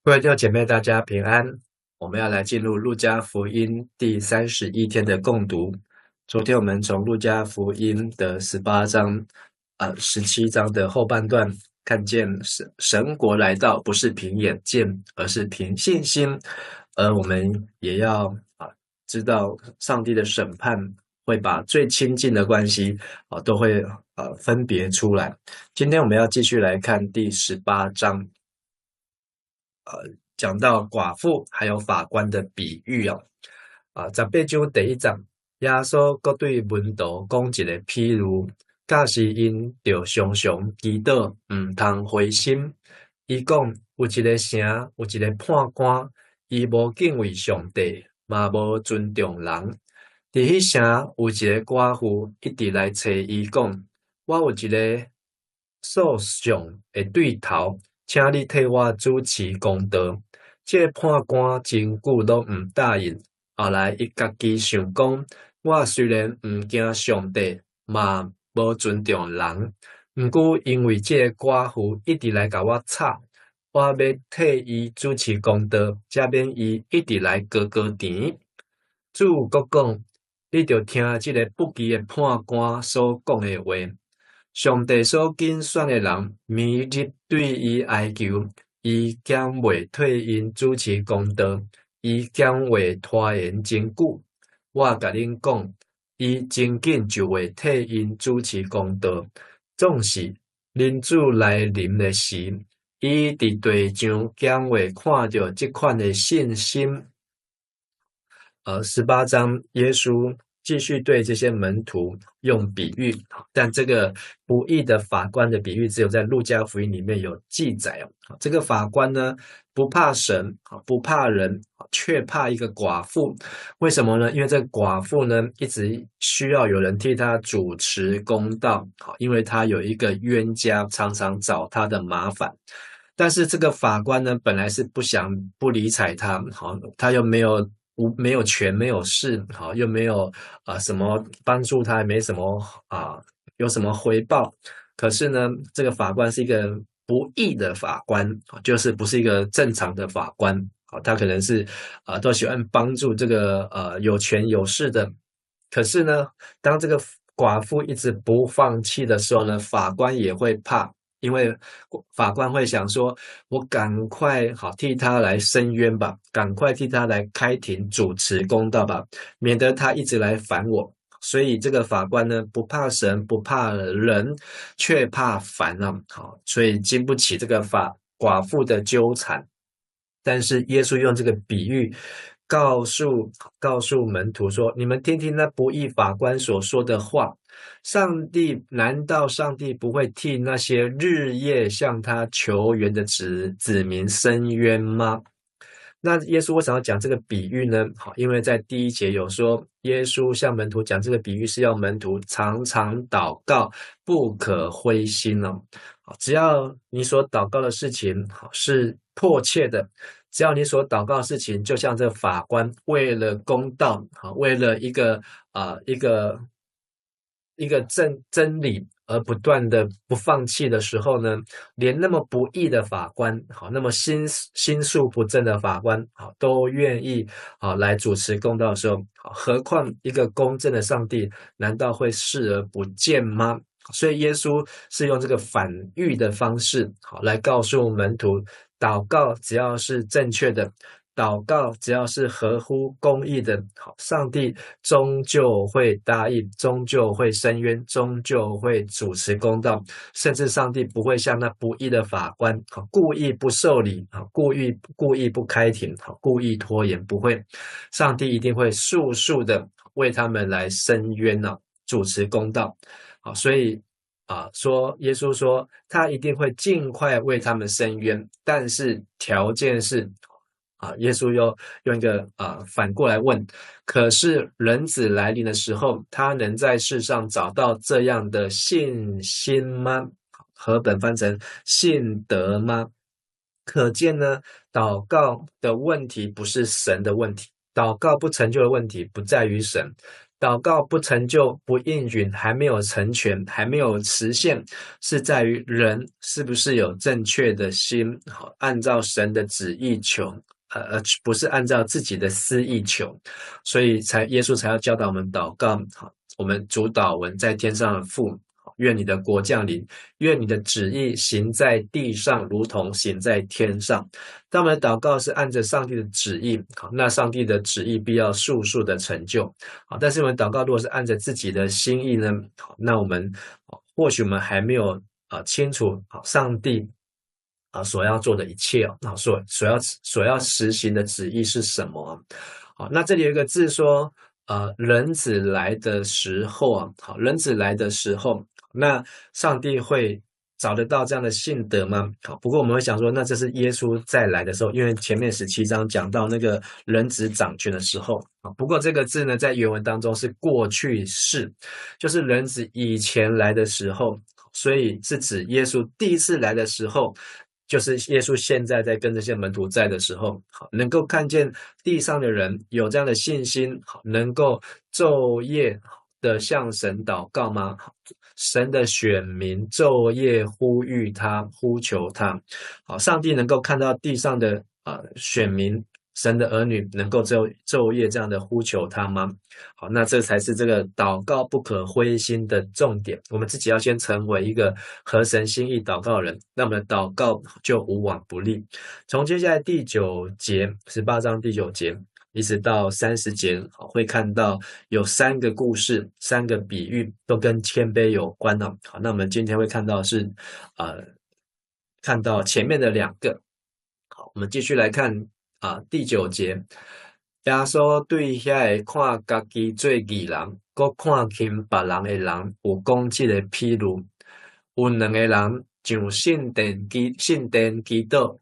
各位弟兄姐妹，大家平安。我们要来进入路加福音第31天的共读。昨天我们从路加福音的18章、17章的后半段，看见神国来到，不是凭眼见，而是凭信心。而我们也要知道上帝的审判会把最亲近的关系都会分别出来。今天我们要继续来看第18章。讲到寡妇还有法官的比喻18章第一章，耶稣各对门徒讲一个譬喻，假使因着常常祈祷，唔通灰心。伊讲有一个城，有一个判官，伊无敬畏上帝，嘛无尊重人。伫迄城有一个寡妇，一直来找伊讲，我有一个诉讼的对头，请你替我主持公道。这个判官真久都唔答应，后来伊家己想讲，我虽然唔惊上帝，嘛无尊重人，毋过因为这个寡妇一直来甲我吵，我要替伊主持公道，才免伊一直来高高甜。主阁讲，你着听这个不义的判官所讲的话。上帝所拣选的人，每日对伊哀求，伊减袂替因主持公道，伊减袂拖延真久。我甲恁讲，伊真紧就会替因主持公道。总是恁主来临的时，伊伫地上减袂看到这款的信心。18章，耶稣继续对这些门徒用比喻，但这个不义的法官的比喻只有在路加福音里面有记载。这个法官呢，不怕神，不怕人，却怕一个寡妇。为什么呢？因为这个寡妇呢，一直需要有人替她主持公道，因为她有一个冤家，常常找她的麻烦。但是这个法官呢，本来是不理睬他，他又没有权没有势，又没有什么帮助他，也没什么有什么回报。可是呢，这个法官是一个不义的法官，就是不是一个正常的法官。他可能是都喜欢帮助这个有权有势的。可是呢，当这个寡妇一直不放弃的时候呢，法官也会怕。因为法官会想说，我赶快替他来申冤吧，赶快替他来开庭主持公道吧，免得他一直来烦我。所以这个法官呢，不怕神，不怕人，却怕烦所以经不起这个寡妇的纠缠。但是耶稣用这个比喻告诉门徒说，你们听听那不义法官所说的话，难道上帝不会替那些日夜向他求援的子民伸冤吗？那耶稣为什么要讲这个比喻呢？因为在第1节有说，耶稣向门徒讲这个比喻是要门徒常常祷告，不可灰心只要你所祷告的事情是迫切的，只要你所祷告的事情就像这个法官为了公道，为了一个真理而不断的不放弃的时候呢，连那么不义的法官，那么心术不正的法官，都愿意来主持公道的时候，何况一个公正的上帝，难道会视而不见吗？所以耶稣是用这个反喻的方式，来告诉门徒，祷告只要是正确的，祷告只要是合乎公义的，上帝终究会答应，终究会伸冤，终究会主持公道，甚至上帝不会像那不义的法官故意不受理，故意不开庭，故意拖延，不会，上帝一定会速速的为他们来伸冤主持公道。所以耶稣说他一定会尽快为他们伸冤，但是条件是耶稣又用一个反过来问，可是人子来临的时候，他能在世上找到这样的信心吗？和本翻成信德吗？可见呢，祷告的问题不是神的问题，祷告不成就的问题不在于神，祷告不成就、不应允，还没有成全，还没有实现，是在于人是不是有正确的心，好，按照神的旨意求，不是按照自己的私意求，所以耶稣才要教导我们祷告。好，我们主祷文在天上的父，愿你的国降临，愿你的旨意行在地上，如同行在天上。当我们的祷告是按着上帝的旨意，好，那上帝的旨意必要速速的成就。好，但是我们祷告如果是按着自己的心意呢？好，那我们或许我们还没有清楚上帝所要做的一切所要实行的旨意是什么。好，那这里有一个字说人子来的时候好，人子来的时候，那上帝会找得到这样的信德吗？好，不过我们会想说，那这是耶稣再来的时候，因为前面17章讲到那个人子掌权的时候。不过这个字呢，在原文当中是过去式，就是人子以前来的时候，所以是指耶稣第一次来的时候，就是耶稣现在在跟这些门徒在的时候，能够看见地上的人有这样的信心，能够昼夜的向神祷告吗？神的选民昼夜呼吁他，呼求他。好，上帝能够看到地上的选民，神的儿女能够昼夜这样的呼求他吗？好，那这才是这个祷告不可灰心的重点。我们自己要先成为一个合神心意祷告的人，那么祷告就无往不利。从接下来第9节，18章第9节一直到30节，会看到有3个故事，3个比喻都跟谦卑有关。好，那我们今天会看到是看到前面的2个。好，我们继续来看第9节，耶稣对遐个看家己做义人，搁看轻别人的人，有讲这个譬如，有2个人上圣殿祈祷，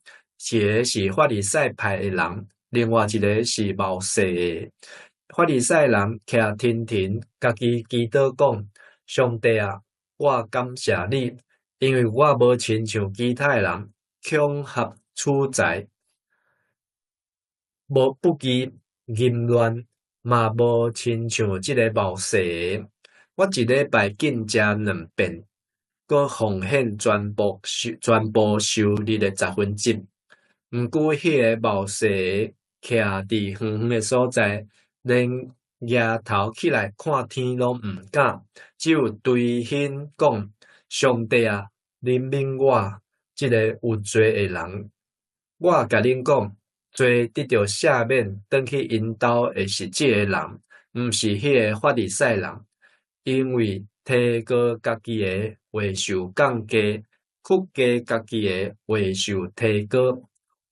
一个是法利赛派的人，另外一个是冒失的。法利赛人徛天庭，家己祈祷讲：上帝啊，我感谢你，因为我无亲像其他的人，恐吓处财。无不义淫乱，嘛无亲像这个冒失的。我一礼拜进食2遍，佮奉献全部收入的1/10。毋过迄个冒失的徛伫远远的所在，连抬头起来看天拢毋敢，只有对天讲：上帝啊，怜悯我这个有罪的人。我甲恁讲，罪得到赦免，转去因兜的是这个人，毋是迄个法利赛人，因为提高家己的会受降价，屈加家己的会受提高。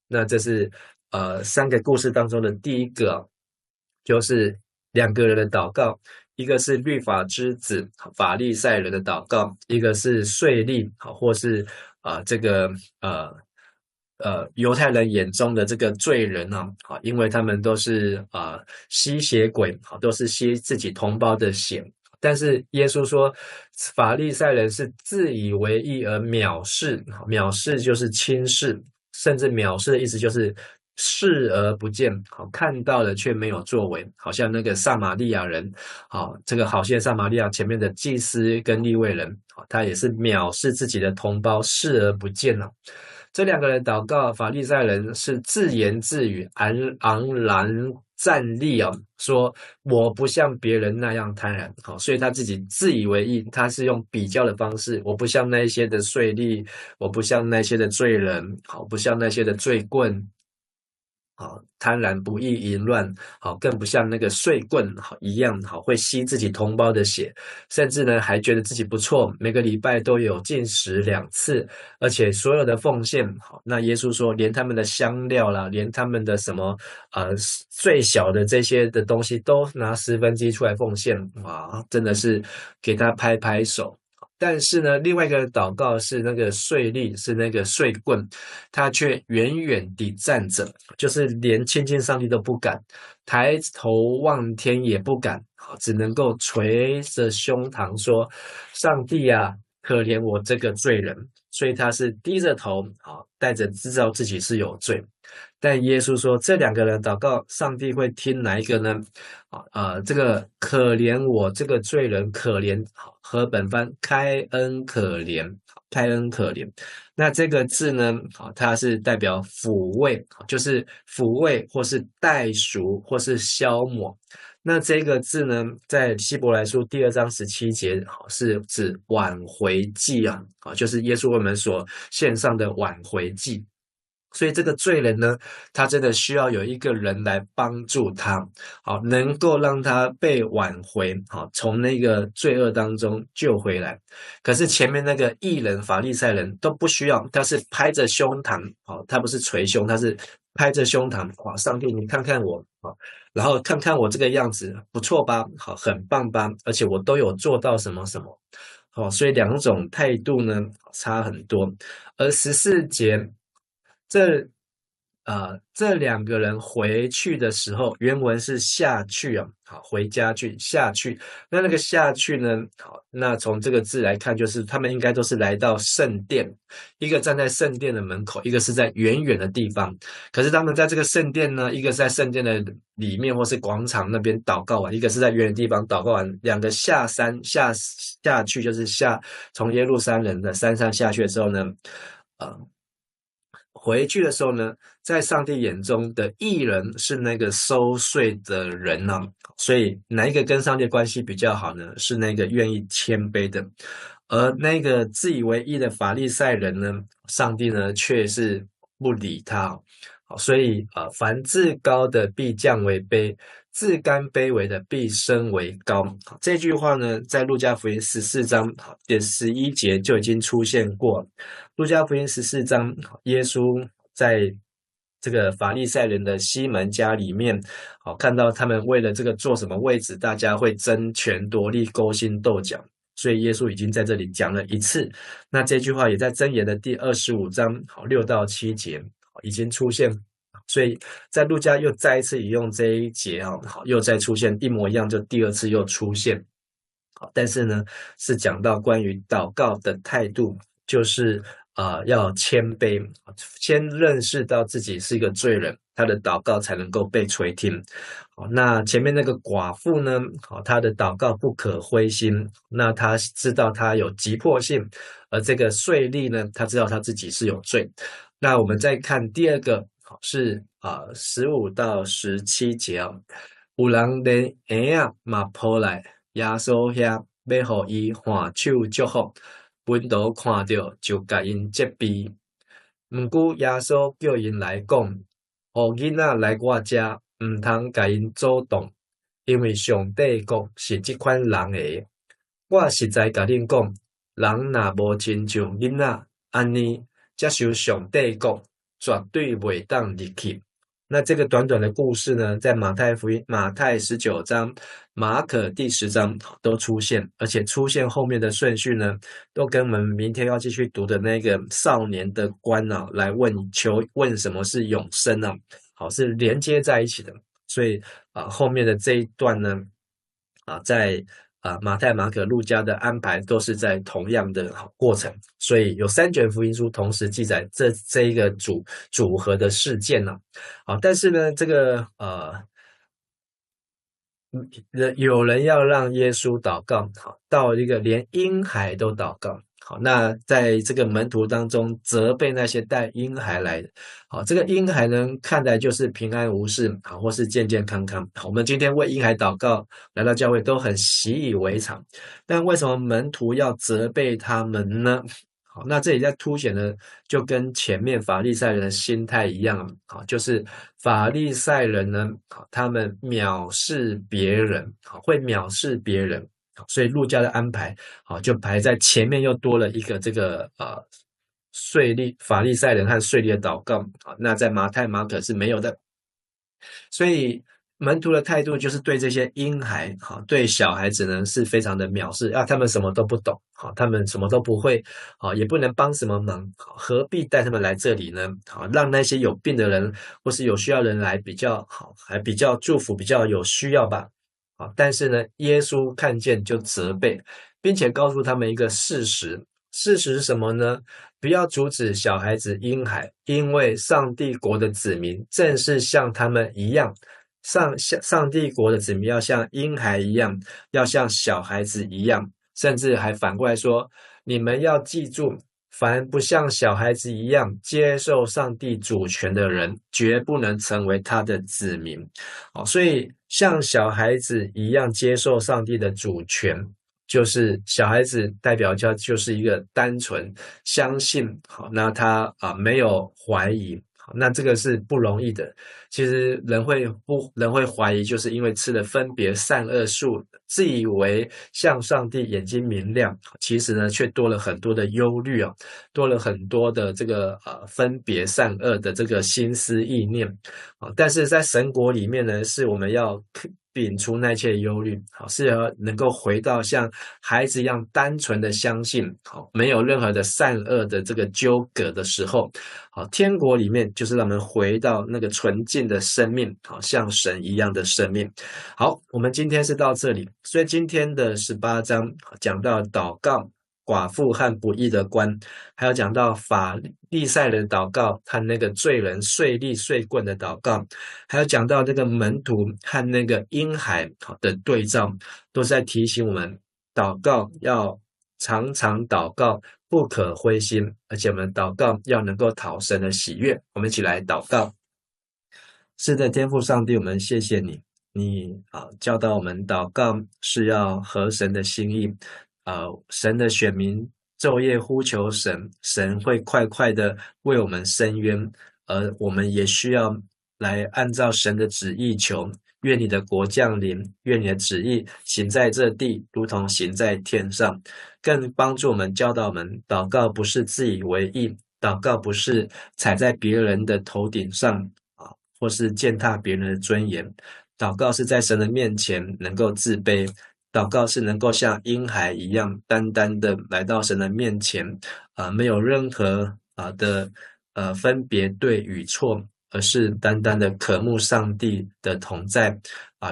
那这是3个故事当中的第一个，就是2个人的祷告，一个是律法之子法利赛人的祷告，一个是税吏或是这个犹太人眼中的这个罪人因为他们都是吸血鬼，都是吸自己同胞的血。但是耶稣说，法利赛人是自以为义而藐视，藐视就是轻视，甚至藐视的意思就是视而不见，看到了却没有作为，好像那个撒玛利亚人，这个好些撒玛利亚前面的祭司跟利未人，他也是藐视自己的同胞，视而不见了。这2个人祷告，法利赛人是自言自语，昂然站立说我不像别人那样贪婪，所以他自己自以为义，他是用比较的方式，我不像那些的税吏，我不像那些的罪人，不像那些的罪棍，贪婪不义淫乱，更不像那个税棍一样会吸自己同胞的血，甚至呢还觉得自己不错，每个礼拜都有进食2次，而且所有的奉献，那耶稣说连他们的香料啦，连他们的什么最小的这些的东西都拿1/10出来奉献，哇，真的是给他拍拍手。但是呢，另外一个祷告是那个税吏，是那个税棍，他却远远地站着，就是连亲近上帝都不敢，抬头望天也不敢，只能够捶着胸膛说：上帝啊，可怜我这个罪人。所以他是低着头，带着知道自己是有罪。但耶稣说，这两个人祷告，上帝会听哪一个呢？这个可怜我这个罪人，可怜和本番开恩可怜，开恩可怜。那这个字呢，它是代表抚慰，就是抚慰或是代赎或是消抹。那这个字呢，在希伯来书第2章17节，是指挽回祭啊，就是耶稣为我们所献上的挽回祭。所以这个罪人呢，他真的需要有一个人来帮助他，能够让他被挽回，从那个罪恶当中救回来。可是前面那个义人法利赛人都不需要，他是拍着胸膛，他不是捶胸，他是拍着胸膛，上帝你看看我，然后看看我这个样子不错吧，很棒吧，而且我都有做到什么什么，所以两种态度呢差很多。而14节这两个人回去的时候，原文是下去啊，回家去下去。那个下去呢，那从这个字来看，就是他们应该都是来到圣殿，一个站在圣殿的门口，一个是在远远的地方。可是他们在这个圣殿呢，一个是在圣殿的里面或是广场那边祷告完，一个是在远远的地方祷告完，两个下山下去，就是从耶路撒冷的山上下去的时候呢，回去的时候呢，在上帝眼中的义人是那个收税的人呢，所以哪一个跟上帝关系比较好呢？是那个愿意谦卑的，而那个自以为义的法利赛人呢，上帝呢却是不理他。所以凡自高的必降为卑，自甘卑微的必升为高。这句话呢，在路加福音14章第11节就已经出现过。路加福音14章，耶稣在这个法利赛人的西门家里面，看到他们为了这个坐什么位置，大家会争权夺利、勾心斗角。所以耶稣已经在这里讲了一次，那这句话也在箴言的第25章6到7节已经出现，所以在路加又再一次引用这一节又再出现一模一样，就第二次又出现。但是呢，是讲到关于祷告的态度，就是要谦卑，先认识到自己是一个罪人，他的祷告才能够被垂听。那前面那个寡妇呢，她的祷告不可灰心，那她知道她有急迫性，而这个税吏呢，他知道他自己是有罪。那我们再看第二个，是15到17节有人连婴仔嘛抱来，耶稣遐要互伊换手祝福，门徒看到就甲因责备。毋过耶稣叫因来讲，互囡仔来我遮，毋通甲因阻挡，因为上帝国是即款人的。我实在甲恁讲，人若无亲像囡仔安尼接受上帝国，绝对袂当入去。那这个短短的故事呢，在马太19章、马可第10章都出现，而且出现后面的顺序呢，都跟我们明天要继续读的那个少年的官来问什么是永生是连接在一起的。所以后面的这一段呢，在马太、马可、路加的安排都是在同样的过程，所以有3卷福音书同时记载这一个组合的事件但是呢，这个有人要让耶稣祷告，到一个连婴孩都祷告。那在这个门徒当中责备那些带婴孩来的，这个婴孩呢，看来就是平安无事，或是健健康康。我们今天为婴孩祷告，来到教会都很习以为常，但为什么门徒要责备他们呢？那这里在凸显的就跟前面法利赛人的心态一样，就是法利赛人呢，他们藐视别人，会藐视别人。所以路加的安排就排在前面，又多了一个这个法利赛人和税吏的祷告，那在马太、马可是没有的。所以门徒的态度就是对这些婴孩对小孩子呢是非常的藐视他们什么都不懂他们什么都不会也不能帮什么忙，何必带他们来这里呢？让那些有病的人或是有需要的人来比较好，还比较祝福，比较有需要吧。但是呢，耶稣看见就责备，并且告诉他们一个事实，事实是什么呢？不要阻止小孩子婴孩，因为上帝国的子民正是像他们一样，上帝国的子民要像婴孩一样，要像小孩子一样，甚至还反过来说，你们要记住，凡不像小孩子一样接受上帝主权的人，绝不能成为他的子民。所以像小孩子一样接受上帝的主权，就是小孩子代表就是一个单纯相信，好，那他没有怀疑，好，那这个是不容易的。其实人会怀疑，就是因为吃了分别善恶树，自以为向上帝眼睛明亮，其实呢却多了很多的忧虑啊，多了很多的这个分别善恶的这个心思意念啊。但是在神国里面呢，是我们要摒除那一切忧虑，好，是要能够回到像孩子一样单纯的相信，好，没有任何的善恶的这个纠葛的时候，好，天国里面就是让我们回到那个纯净的生命，好，像神一样的生命。好，我们今天是到这里，所以今天的18章讲到祷告、寡妇和不义的官，还有讲到法利赛人祷告和那个罪人税吏税棍的祷告，还有讲到这个门徒和那个婴孩的对照，都是在提醒我们祷告要常常祷告，不可灰心，而且我们祷告要能够讨神的喜悦。我们一起来祷告。是的，天父上帝，我们谢谢你，你教导我们祷告是要合神的心意，神的选民昼夜呼求神，神会快快的为我们伸冤，而我们也需要来按照神的旨意求，愿你的国降临，愿你的旨意行在这地，如同行在天上。更帮助我们教导我们，祷告不是自以为意，祷告不是踩在别人的头顶上或是践踏别人的尊严，祷告是在神的面前能够自卑，祷告是能够像婴孩一样单单的来到神的面前，没有任何的分别对与错，而是单单的渴慕上帝的同在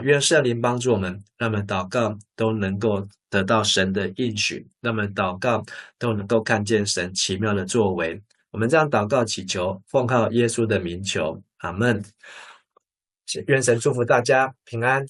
愿圣灵帮助我们，让我们祷告都能够得到神的应许，让我们祷告都能够看见神奇妙的作为。我们这样祷告祈求，奉靠耶稣的名求，阿们。愿神祝福大家平安。